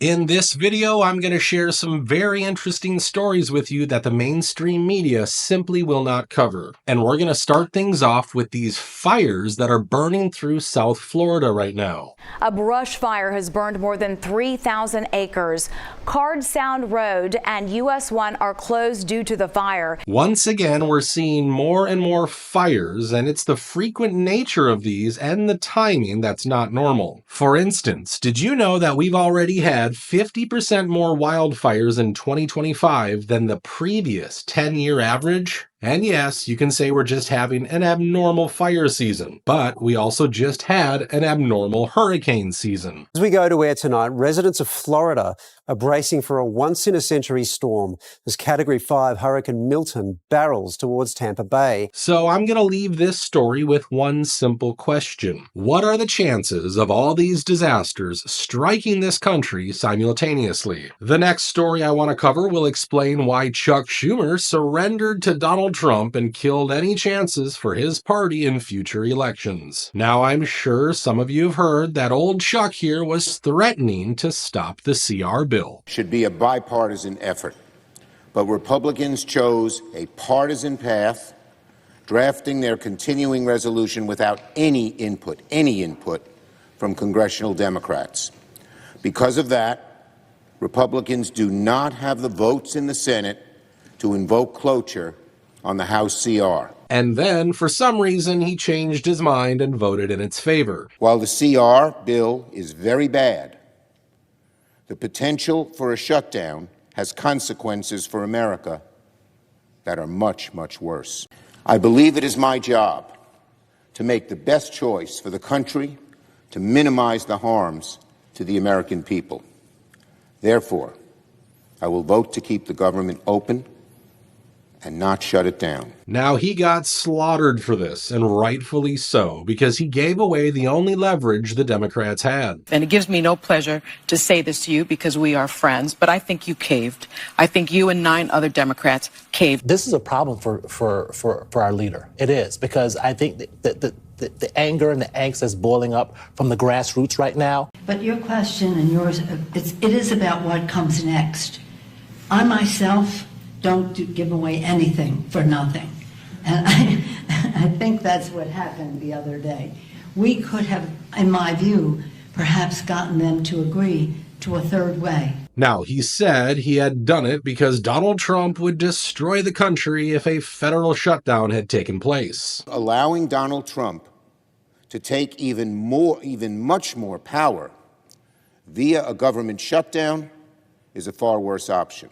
In this video, I'm going to share some very interesting stories with you that the mainstream media simply will not cover. And we're going to start things off with these fires that are burning through South Florida right now. A brush fire has burned more than 3,000 acres. Card Sound Road and US 1 are closed due to the fire. Once again, we're seeing more and more fires, and it's the frequent nature of these and the timing that's not normal. For instance, did you know that we've already had 50% more wildfires in 2025 than the previous 10-year average? And yes, you can say we're just having an abnormal fire season, but we also just had an abnormal hurricane season. As we go to air tonight, residents of Florida are bracing for a once-in-a-century storm as Category 5 Hurricane Milton barrels towards Tampa Bay. So I'm going to leave this story with one simple question. What are the chances of all these disasters striking this country simultaneously? The next story I want to cover will explain why Chuck Schumer surrendered to Donald Trump and killed any chances for his party in future elections. Now, I'm sure some of you have heard that old Chuck here was threatening to stop the CR bill. Should be a bipartisan effort, but Republicans chose a partisan path, drafting their continuing resolution without any input from congressional Democrats. Because of that, Republicans do not have the votes in the Senate to invoke cloture on the House CR. And then, for some reason, he changed his mind and voted in its favor. While the CR bill is very bad, the potential for a shutdown has consequences for America that are much, much worse. I believe it is my job to make the best choice for the country to minimize the harms to the American people. Therefore, I will vote to keep the government open and not shut it down. Now, he got slaughtered for this, and rightfully so, because he gave away the only leverage the Democrats had. And it gives me no pleasure to say this to you because we are friends, but I think you caved. I think you and 9 other Democrats caved. This is a problem for our leader. It is, because I think that the anger and the angst is boiling up from the grassroots right now. But your question and yours, it is about what comes next. I myself don't give away anything for nothing. And I think that's what happened the other day. We could have, in my view, perhaps gotten them to agree to a third way. Now, he said he had done it because Donald Trump would destroy the country if a federal shutdown had taken place. Allowing Donald Trump to take even much more power via a government shutdown is a far worse option.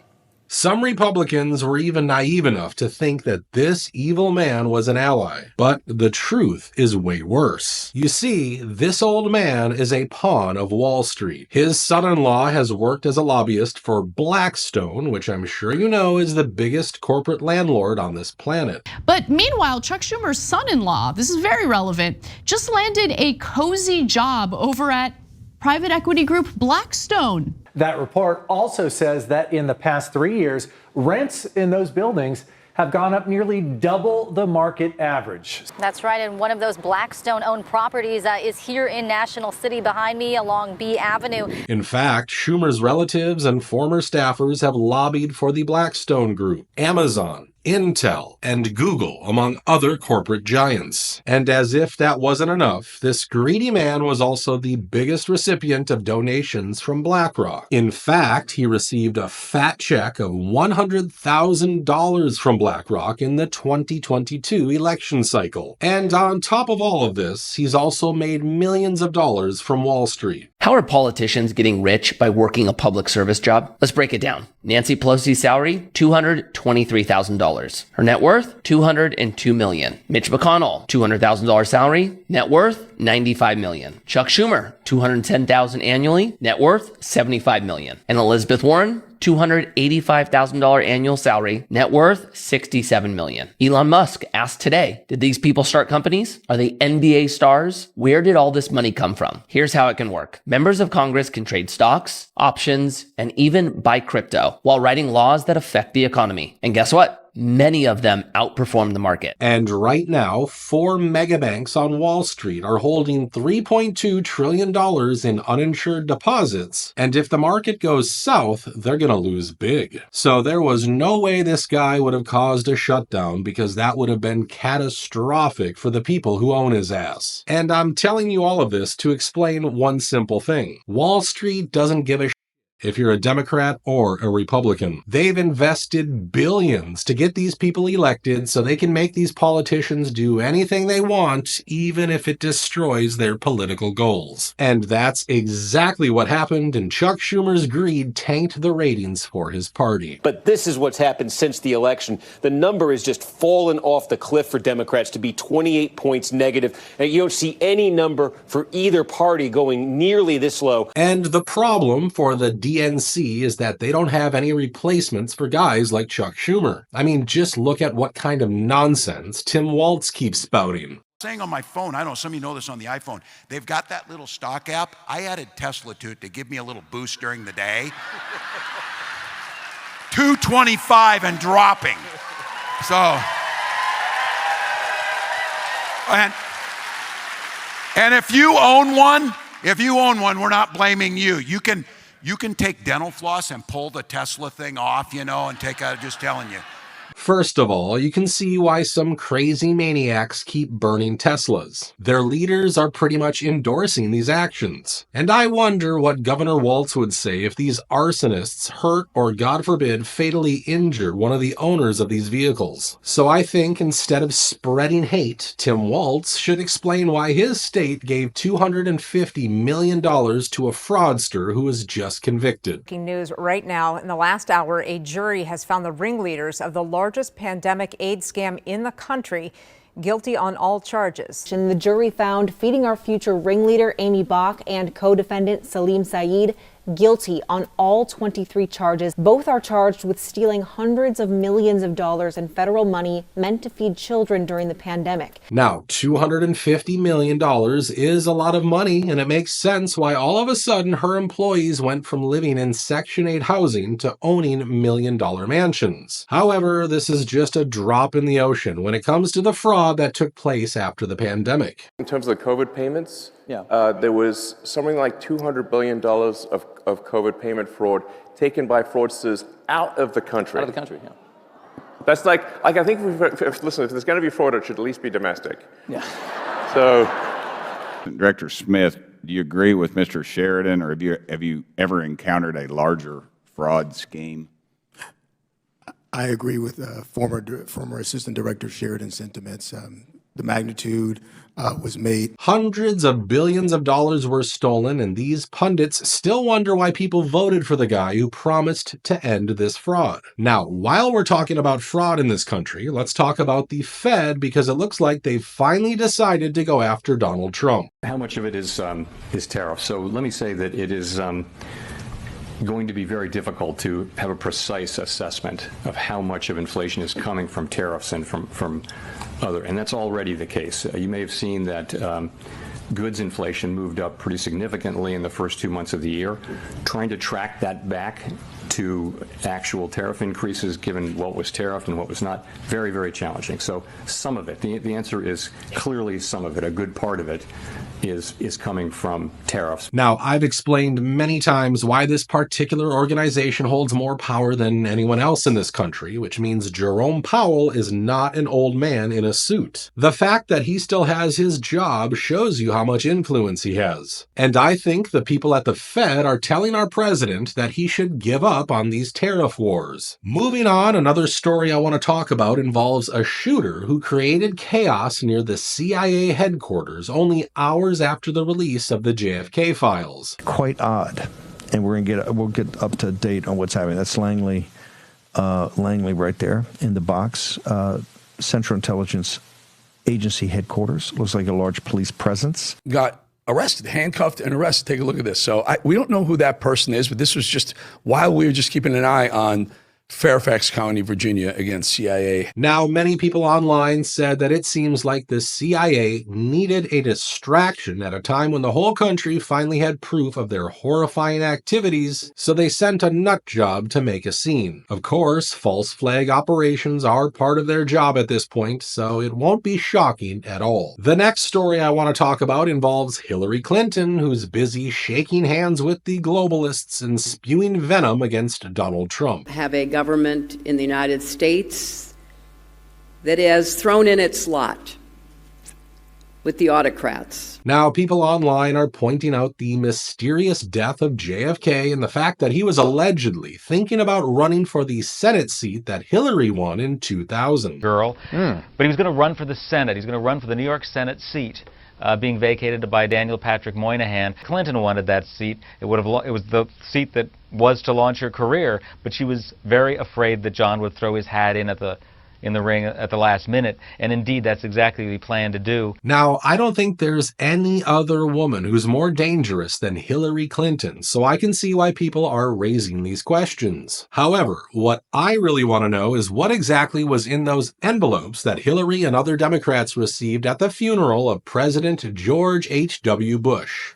Some Republicans were even naive enough to think that this evil man was an ally, but the truth is way worse. You see, this old man is a pawn of Wall Street. His son-in-law has worked as a lobbyist for Blackstone, which I'm sure you know is the biggest corporate landlord on this planet. But meanwhile, Chuck Schumer's son-in-law, this is very relevant, just landed a cozy job over at private equity group Blackstone. That report also says that in the past 3 years, rents in those buildings have gone up nearly double the market average. That's right, and one of those Blackstone-owned properties is here in National City behind me along B Avenue. In fact, Schumer's relatives and former staffers have lobbied for the Blackstone Group, Amazon, Intel, and Google, among other corporate giants. And as if that wasn't enough, this greedy man was also the biggest recipient of donations from BlackRock. In fact, he received a fat check of $100,000 from BlackRock in the 2022 election cycle. And on top of all of this, he's also made millions of dollars from Wall Street. How are politicians getting rich by working a public service job? Let's break it down. Nancy Pelosi's salary, $223,000. Her net worth, $202 million. Mitch McConnell, $200,000 salary, net worth, $95 million. Chuck Schumer, $210,000 annually, net worth, $75 million. And Elizabeth Warren, $285,000 annual salary, net worth $67 million. Elon Musk asked today, did these people start companies? Are they NBA stars? Where did all this money come from? Here's how it can work. Members of Congress can trade stocks, options, and even buy crypto while writing laws that affect the economy. And guess what? Many of them outperformed the market. And right now, 4 megabanks on Wall Street are holding $3.2 trillion in uninsured deposits. And if the market goes south, they're going to lose big. So there was no way this guy would have caused a shutdown, because that would have been catastrophic for the people who own his ass. And I'm telling you all of this to explain one simple thing. Wall Street doesn't give a if you're a Democrat or a Republican. They've invested billions to get these people elected so they can make these politicians do anything they want, even if it destroys their political goals. And that's exactly what happened, and Chuck Schumer's greed tanked the ratings for his party. But this is what's happened since the election. The number has just fallen off the cliff for Democrats to be 28 points negative, and you don't see any number for either party going nearly this low. And the problem for the DNC is that they don't have any replacements for guys like Chuck Schumer. I mean, just look at what kind of nonsense Tim Walz keeps spouting. Saying on my phone, I don't know, some of you know this on the iPhone, they've got that little stock app. I added Tesla to it to give me a little boost during the day. 225 and dropping. So, and if you own one, we're not blaming you. You can take dental floss and pull the Tesla thing off, and take out, just telling you. First of all, you can see why some crazy maniacs keep burning Teslas. Their leaders are pretty much endorsing these actions. And I wonder what Governor Walz would say if these arsonists hurt or, God forbid, fatally injure one of the owners of these vehicles. So I think instead of spreading hate, Tim Walz should explain why his state gave $250 million to a fraudster who was just convicted. Breaking news right now. In the last hour, a jury has found the ringleaders of the largest pandemic aid scam in the country guilty on all charges. And the jury found Feeding Our Future ringleader Amy Bach and co-defendant Salim Saeed guilty on all 23 charges. Both are charged with stealing hundreds of millions of dollars in federal money meant to feed children during the pandemic. Now, $250 million is a lot of money, and it makes sense why all of a sudden her employees went from living in Section 8 housing to owning million-dollar mansions. However, this is just a drop in the ocean when it comes to the fraud that took place after the pandemic. In terms of the COVID payments, there was something like $200 billion of COVID payment fraud taken by fraudsters out of the country. Out of the country, yeah. That's like I think, listen, if there's going to be fraud, it should at least be domestic. Yeah. So, Director Smith, do you agree with Mr. Sheridan, or have you ever encountered a larger fraud scheme? I agree with former Assistant Director Sheridan's sentiments. The magnitude was made. Hundreds of billions of dollars were stolen, and these pundits still wonder why people voted for the guy who promised to end this fraud. Now, while we're talking about fraud in this country, let's talk about the Fed, because it looks like they've finally decided to go after Donald Trump. How much of it is tariff? So let me say that it is going to be very difficult to have a precise assessment of how much of inflation is coming from tariffs and from other, and that's already the case. You may have seen that goods inflation moved up pretty significantly in the first 2 months of the year. Trying to track that back to actual tariff increases, given what was tariffed and what was not, very, very challenging. So some of it, the answer is clearly some of it, a good part of it is coming from tariffs. Now, I've explained many times why this particular organization holds more power than anyone else in this country, which means Jerome Powell is not an old man in a suit. The fact that he still has his job shows you how much influence he has. And I think the people at the Fed are telling our president that he should give up on these tariff wars. Moving on, another story I want to talk about involves a shooter who created chaos near the CIA headquarters only hours after the release of the JFK files. Quite odd, and we'll get up to date on what's happening. That's Langley right there in the box. Central Intelligence Agency headquarters. Looks like a large police presence. Got arrested, handcuffed and arrested. Take a look at this. So we don't know who that person is, but this was just while we were just keeping an eye on Fairfax County, Virginia, against CIA. Now, many people online said that it seems like the CIA needed a distraction at a time when the whole country finally had proof of their horrifying activities, so they sent a nut job to make a scene. Of course, false flag operations are part of their job at this point, so it won't be shocking at all. The next story I want to talk about involves Hillary Clinton, who's busy shaking hands with the globalists and spewing venom against Donald Trump. Have a government in the United States that has thrown in its lot with the autocrats. Now, people online are pointing out the mysterious death of JFK and the fact that he was allegedly thinking about running for the Senate seat that Hillary won in 2000. But he was going to run for the Senate. He's going to run for the New York Senate seat. Being vacated by Daniel Patrick Moynihan. Clinton wanted that seat. It was the seat that was to launch her career, but she was very afraid that John would throw his hat in the ring at the last minute, and indeed that's exactly what he planned to do. Now, I don't think there's any other woman who's more dangerous than Hillary Clinton, so I can see why people are raising these questions. However, what I really want to know is what exactly was in those envelopes that Hillary and other Democrats received at the funeral of President George H.W. Bush.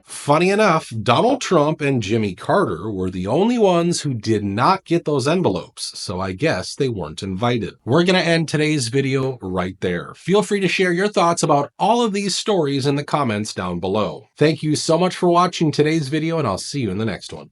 Funny enough, Donald Trump and Jimmy Carter were the only ones who did not get those envelopes, so I guess they weren't invited. We're going to end today's video right there. Feel free to share your thoughts about all of these stories in the comments down below. Thank you so much for watching today's video, and I'll see you in the next one.